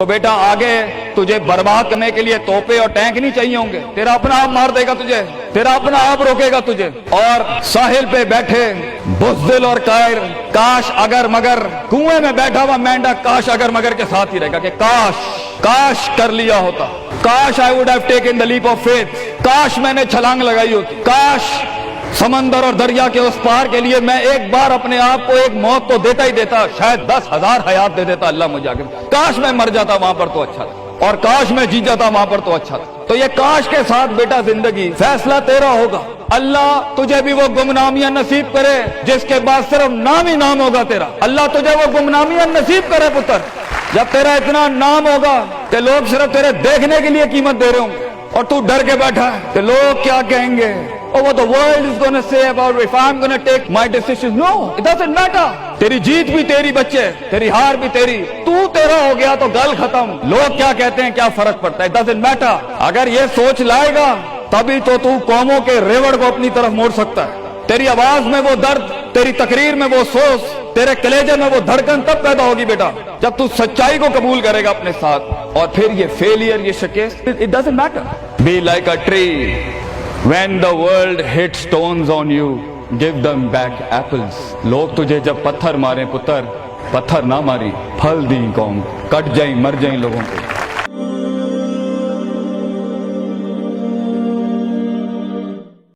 تو بیٹا آگے تجھے برباد کرنے کے لیے توپے اور ٹینک نہیں چاہیے ہوں گے، تیرا اپنا آپ مار دے گا تجھے، تیرا اپنا آپ روکے گا تجھے۔ اور ساحل پہ بیٹھے بزدل اور قائر، کاش اگر مگر، کنویں میں بیٹھا ہوا مینڈک کاش اگر مگر کے ساتھ ہی رہے گا کہ کاش کر لیا ہوتا، کاش I would have taken the leap of faith، کاش میں نے چھلانگ لگائی ہوتی، کاش سمندر اور دریا کے اس پار کے لیے میں ایک بار اپنے آپ کو ایک موت تو دیتا ہی دیتا، شاید 10,000 حیات دے دیتا اللہ مجھے آگے، کاش میں مر جاتا وہاں پر تو اچھا تھا، اور کاش میں جی جاتا وہاں پر تو اچھا تھا۔ تو یہ کاش کے ساتھ بیٹا زندگی، فیصلہ تیرا ہوگا۔ اللہ تجھے بھی وہ گمنامیاں نصیب کرے جس کے بعد صرف نام ہی نام ہوگا تیرا، اللہ تجھے وہ گمنامیاں نصیب کرے پتر، جب تیرا اتنا نام ہوگا کہ لوگ صرف تیرے دیکھنے کے لیے قیمت دے رہے ہوں گے، اور تو ڈر کے بیٹھا ہے کہ لوگ کیا کہیں گے، or what the world is going to say about if I'm going to take my decisions. No, it doesn't matter. تیری جیت بھی تیری بچے، تیری ہار بھی تیری، تو تیرا ہو گیا تو گل ختم، لوگ کیا کہتے ہیں کیا فرق پڑتا ہے، it doesn't matter۔ اگر یہ سوچ لائے گا تبھی تو قوموں کے ریوڑ کو اپنی طرف موڑ سکتا ہے۔ تیری آواز میں وہ درد، تیری تقریر میں وہ سوز، تیرے کلیجے میں وہ دھڑکن تب پیدا ہوگی بیٹا جب تو سچائی کو قبول کرے گا اپنے ساتھ، اور پھر یہ فیلئر، یہ شکست، it doesn't matter۔ Be like a tree when the world hits stones on you, give them back apples۔ لوگ تجھے جب پتھر ماریں پتر، پتھر نہ ماری، پھل دیں قوم، کٹ جائیں مر جائیں لوگوں کو۔